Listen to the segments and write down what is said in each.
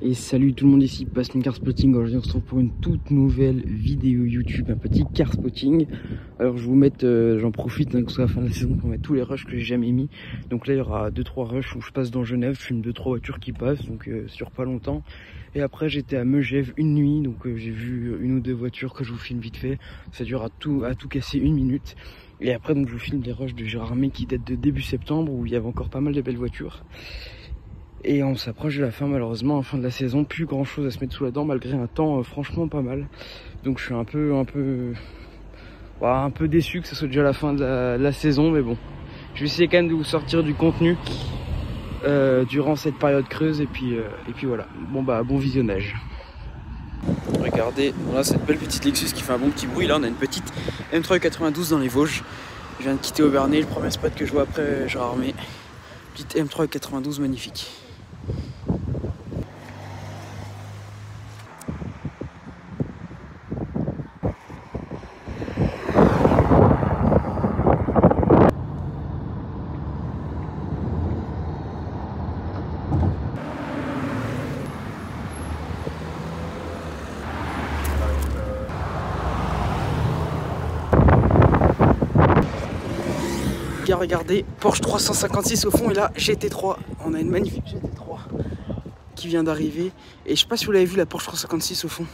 Et salut tout le monde, ici Passion Car Spotting. Aujourd'hui on se retrouve pour une toute nouvelle vidéo YouTube, un petit car spotting. Alors je vous mette, j'en profite hein, que ce soit la fin de la saison pour mettre tous les rushs que j'ai jamais mis. Donc là il y aura 2-3 rushs où je passe dans Genève, je filme 2-3 voitures qui passent, donc sur pas longtemps. Et après j'étais à Megève une nuit, donc j'ai vu une ou deux voitures que je vous filme vite fait. Ça dure à tout casser 1 minute. Et après donc je vous filme des rushs de Gérardmer qui datent de début septembre où il y avait encore pas mal de belles voitures. Et on s'approche de la fin malheureusement, en fin de la saison, plus grand chose à se mettre sous la dent malgré un temps franchement pas mal. Donc je suis un peu déçu que ce soit déjà la fin de la saison, mais bon. Je vais essayer quand même de vous sortir du contenu durant cette période creuse et puis voilà. Bon visionnage. Regardez, voilà cette belle petite Lexus qui fait un bon petit bruit. Là on a une petite M392 dans les Vosges. Je viens de quitter Aubernais, le premier spot que je vois après Gérardmer. Petite M392 magnifique. Regardez, Porsche 356 au fond et là GT3, on a une magnifique GT3 qui vient d'arriver et je sais pas si vous l'avez vu la Porsche 356 au fond.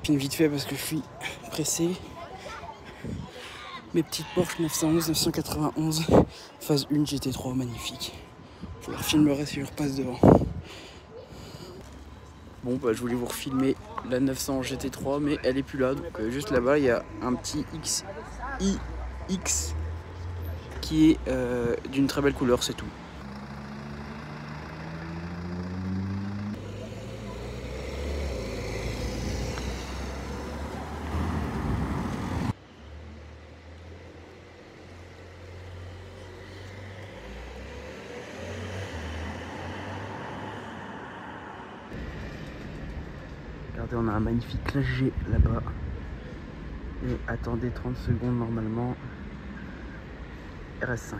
Puis vite fait parce que je suis pressé. Mes petites Porsche 911, 991 phase 1 GT3 magnifique. Je vous la refilmerai si je repasse devant. Bon bah je voulais vous refilmer la 900 GT3 mais elle est plus là, donc juste là-bas il y a un petit XIX qui est d'une très belle couleur, c'est tout. Regardez, on a un magnifique Classe G là-bas. Et attendez 30 secondes normalement. RS5.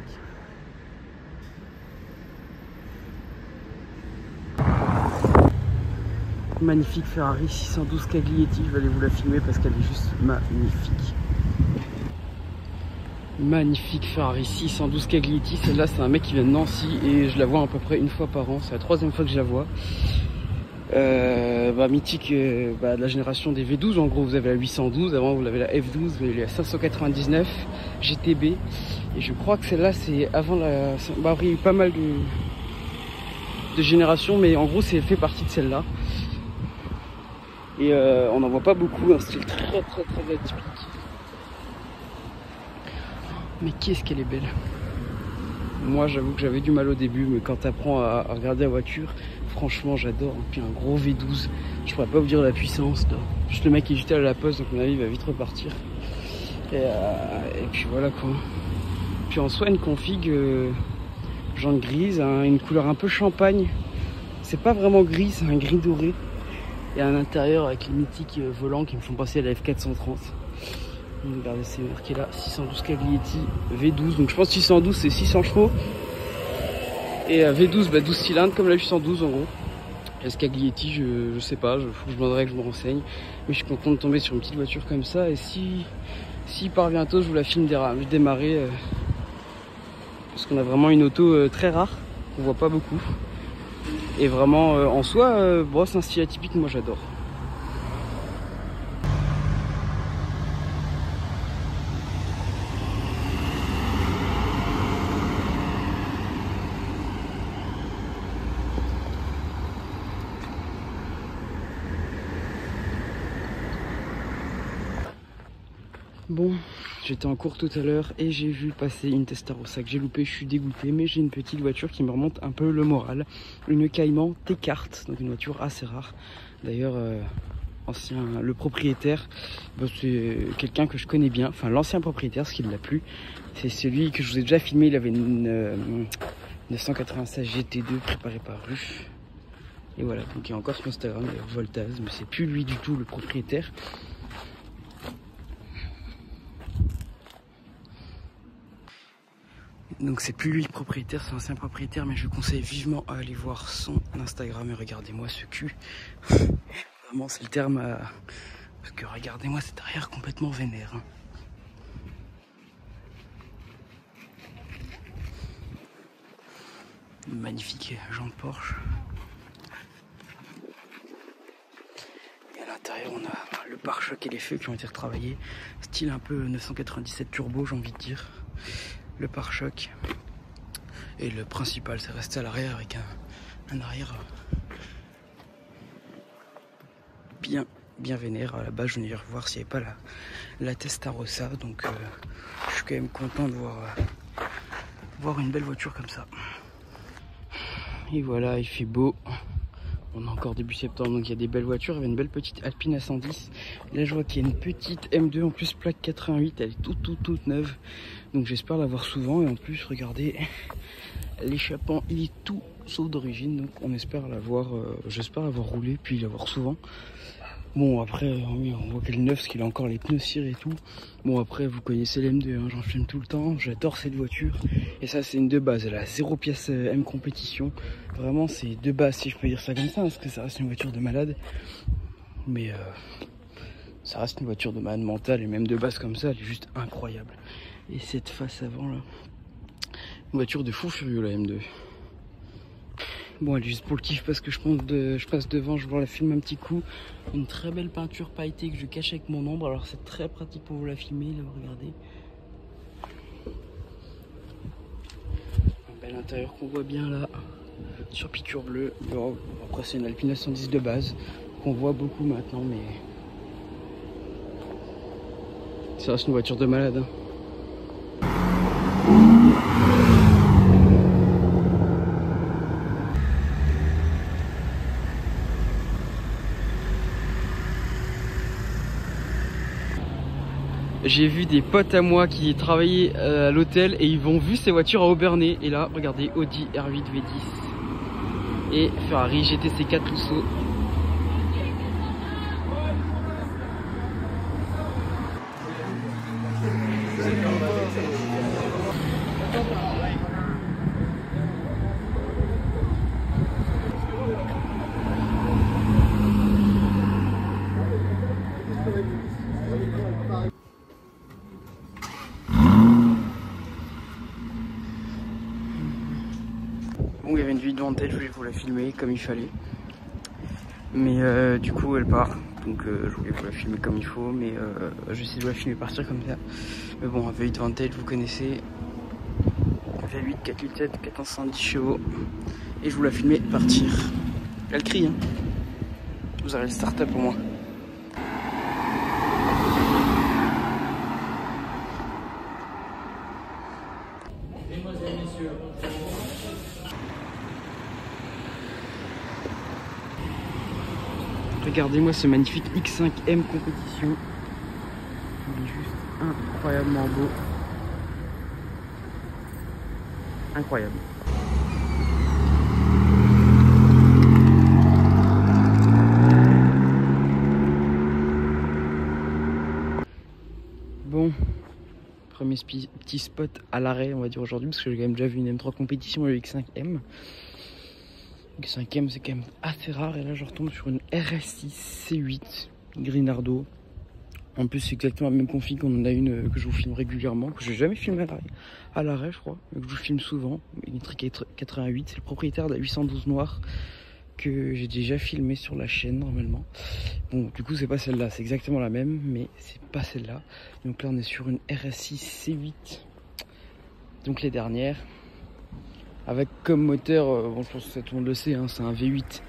Magnifique Ferrari 612 Caglietti, je vais aller vous la filmer parce qu'elle est juste magnifique. Magnifique Ferrari 612 Caglietti, celle-là c'est un mec qui vient de Nancy et je la vois à peu près une fois par an, c'est la 3e fois que je la vois. Mythique de la génération des V12, en gros vous avez la 812, avant vous avez la F12, vous avez la 599 GTB et je crois que celle-là c'est avant la... après il y a eu pas mal de générations mais en gros c'est fait partie de celle-là et on n'en voit pas beaucoup, un style très atypique. Mais qu'est-ce qu'elle est belle. Moi j'avoue que j'avais du mal au début mais quand tu apprends à regarder la voiture, franchement j'adore. Puis un gros V12, je pourrais pas vous dire la puissance là. Juste le mec est juste à la poste donc mon avis il va vite repartir. Et puis voilà quoi. Puis en soi une config jaune grise, hein, une couleur un peu champagne. C'est pas vraiment gris, c'est un gris doré. Et à l'intérieur avec les mythiques volants qui me font passer à la F430. Regardez, c'est marqué là, 612 Caglietti V12, donc je pense que 612 c'est 600 chevaux. Et V12, 12 cylindres comme la 812 en gros. Est-ce Caglietti, je sais pas, faut que je demanderai, que je me renseigne. Mais je suis content de tomber sur une petite voiture comme ça. Et si part bientôt, je vous la filme démarrer. Parce qu'on a vraiment une auto très rare, qu'on voit pas beaucoup. Et vraiment, en soi, c'est un style atypique, moi j'adore. Bon, j'étais en cours tout à l'heure et j'ai vu passer une Testarossa que j'ai loupé, je suis dégoûté, mais j'ai une petite voiture qui me remonte un peu le moral. Une Cayman T-Cart, donc une voiture assez rare. D'ailleurs, le propriétaire, c'est quelqu'un que je connais bien, enfin l'ancien propriétaire, ce qui l'a plu. C'est celui que je vous ai déjà filmé, il avait une 996 GT2 préparée par Ruff. Et voilà, donc il y a encore sur Instagram, Voltaz, mais c'est plus lui du tout le propriétaire. Donc c'est plus lui le propriétaire, c'est l'ancien propriétaire, mais je vous conseille vivement à aller voir son Instagram et regardez-moi ce cul. Vraiment c'est le terme à... Parce que regardez-moi cet arrière complètement vénère. Une magnifique jante Porsche. Et à l'intérieur on a le pare-choc et les feux qui ont été retravaillés. Style un peu 997 turbo j'ai envie de dire. Le pare-choc. Et le principal c'est resté à l'arrière avec un arrière bien vénère. À la base je venais voir s'il n'y avait pas la Testarossa. Donc je suis quand même content de voir une belle voiture comme ça. Et voilà, il fait beau. On est encore début septembre, donc il y a des belles voitures. Il y avait une belle petite Alpine A110. Là, je vois qu'il y a une petite M2 en plus, plaque 88. Elle est toute neuve. Donc j'espère l'avoir souvent. Et en plus, regardez, l'échappement, il est tout sauf d'origine. Donc on espère l'avoir, j'espère l'avoir roulé, puis l'avoir souvent. Bon, après, oui, on voit qu'elle est neuve, parce qu'il a encore les pneus cirés et tout. Bon, après, vous connaissez l'M2, hein, j'en filme tout le temps. J'adore cette voiture. Et ça, c'est une de base. Elle a 0 pièce M compétition. Vraiment, c'est de base, si je peux dire ça comme ça, parce que ça reste une voiture de malade. Mais ça reste une voiture de malade mentale, et même de base comme ça, elle est juste incroyable. Et cette face avant, là, une voiture de fou furieux, la M2. Bon, elle est juste pour le kiff parce que je passe devant, je vois la filmer un petit coup. Une très belle peinture pailletée que je cache avec mon ombre. Alors c'est très pratique pour vous la filmer, là, regardez. Un bel intérieur qu'on voit bien là, sur piqûre bleue. Bon, après c'est une Alpine A110 de base, qu'on voit beaucoup maintenant, mais... Ça reste une voiture de malade, hein. J'ai vu des potes à moi qui travaillaient à l'hôtel et ils ont vu ces voitures à Aubernais. Et là, regardez, Audi R8 V10 et Ferrari GTC 4 Tucson. Bon, il y avait une vidéo en tête, je voulais vous la filmer comme il fallait. Mais du coup, elle part. Donc je voulais vous la filmer comme il faut. Mais j'essaie de vous la filmer partir comme ça. Mais bon, un V8 Vantage, vous connaissez. V8 487, 410 chevaux. Et je vous la filmer partir. Elle crie, hein. Vous avez le start-up pour moi. Mesdemoiselles, messieurs. Regardez-moi ce magnifique X5M compétition. Il est juste incroyablement beau. Incroyable. Bon, premier petit spot à l'arrêt, on va dire aujourd'hui, parce que j'ai quand même déjà vu une M3 compétition et le X5M. Le 5ème c'est quand même assez rare et là je retombe sur une RS6 C8 Grinardo. En plus c'est exactement la même config qu'on en a une que je vous filme régulièrement, que je n'ai jamais filmé à l'arrêt je crois, mais que je vous filme souvent. Une Trick 88, c'est le propriétaire de la 812 noire que j'ai déjà filmé sur la chaîne normalement. Bon du coup c'est pas celle-là, c'est exactement la même mais c'est pas celle-là. Donc là on est sur une RS6 C8, donc les dernières. Avec comme moteur, bon, je pense que tout le monde le sait, hein, c'est un V8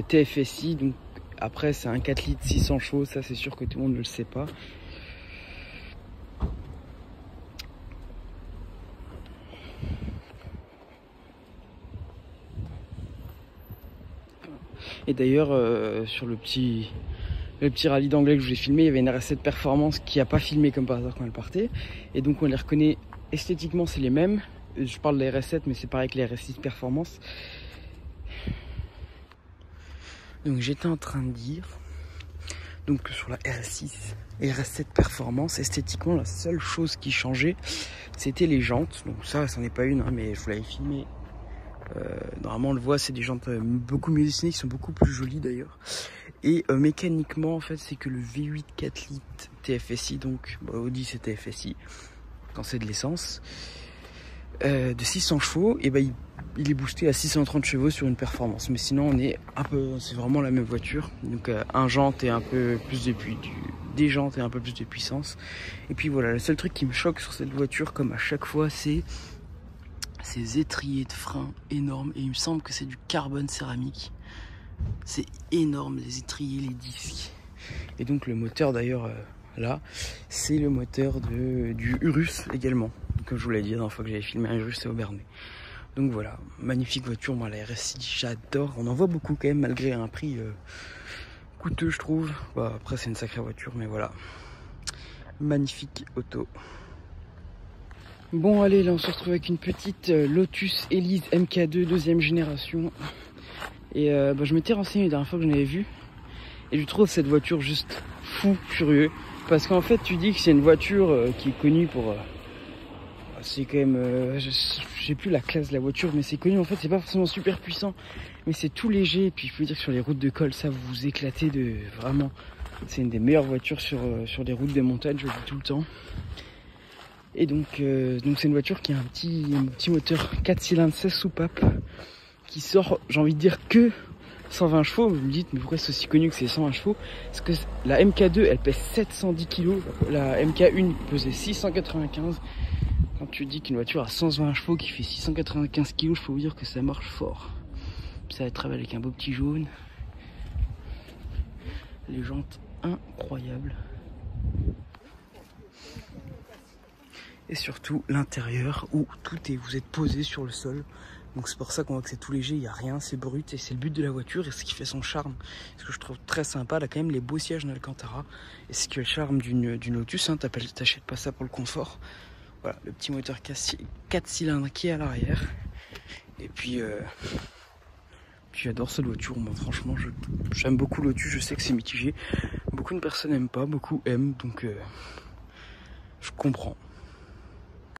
TFSI, donc après c'est un 4 litres 600 chevaux, ça c'est sûr que tout le monde ne le sait pas. Et d'ailleurs, sur le petit rallye d'anglais que je vous ai filmé, il y avait une RS7 Performance qui n'a pas filmé comme par hasard quand elle partait. Et donc on les reconnaît esthétiquement, c'est les mêmes. Je parle de la RS7 mais c'est pareil que les RS6 Performance. Donc j'étais en train de dire, Donc sur la RS6 et RS7 Performance, esthétiquement la seule chose qui changeait c'était les jantes. Donc ça n'est pas une hein, mais je vous l'avais filmé. Normalement on le voit, c'est des jantes beaucoup mieux dessinées, qui sont beaucoup plus jolies d'ailleurs. Et mécaniquement en fait c'est que le V8 4 litres TFSI, donc Audi c'est TFSI quand c'est de l'essence, de 600 chevaux, et il est boosté à 630 chevaux sur une performance. Mais sinon on est un peu, c'est vraiment la même voiture. Donc un jante et un peu plus des jantes et un peu plus de puissance. Et puis voilà, le seul truc qui me choque sur cette voiture, comme à chaque fois, c'est ces étriers de frein énormes. Et il me semble que c'est du carbone céramique. C'est énorme, les étriers, les disques. Et donc le moteur d'ailleurs là, c'est le moteur du Urus également. Comme je vous l'ai dit la dernière fois que j'avais filmé un Urus, c'est au Bernet. Donc voilà, magnifique voiture, moi la RS6 j'adore. On en voit beaucoup quand même malgré un prix coûteux je trouve. Bah, après c'est une sacrée voiture mais voilà. Magnifique auto. Bon allez, là on se retrouve avec une petite Lotus Elise MK2 deuxième génération. Et je m'étais renseigné la dernière fois que je l'avais vu. Et je trouve cette voiture juste fou furieux. Parce qu'en fait tu dis que c'est une voiture qui est connue pour... c'est quand même... je sais plus la classe de la voiture, mais c'est connu. En fait c'est pas forcément super puissant. Mais c'est tout léger. Et puis je peux dire que sur les routes de col, ça vous vous éclatez de... Vraiment, c'est une des meilleures voitures sur les routes des montagnes, je le dis tout le temps. Et donc c'est une voiture qui a un petit moteur 4 cylindres 16 soupapes. Qui sort, j'ai envie de dire, que 120 chevaux. Vous me dites, mais pourquoi c'est aussi connu que c'est 120 chevaux? Parce que la MK2, elle pèse 710 kg. La MK1 pesait 695. Quand tu dis qu'une voiture a 120 chevaux qui fait 695 kg, je peux vous dire que ça marche fort. Ça va travailler avec un beau petit jaune. Les jantes incroyables. Et surtout l'intérieur où vous êtes posé sur le sol. Donc c'est pour ça qu'on voit que c'est tout léger, il n'y a rien, c'est brut. Et c'est le but de la voiture et ce qui fait son charme. Ce que je trouve très sympa, elle a quand même les beaux sièges en Alcantara. Et ce qui est le charme d'une Lotus, hein, t'achètes pas ça pour le confort. Voilà, le petit moteur 4 cylindres qui est à l'arrière. Et puis j'adore cette voiture, moi franchement j'aime beaucoup Lotus, je sais que c'est mitigé. Beaucoup de personnes n'aiment pas, beaucoup aiment, donc je comprends.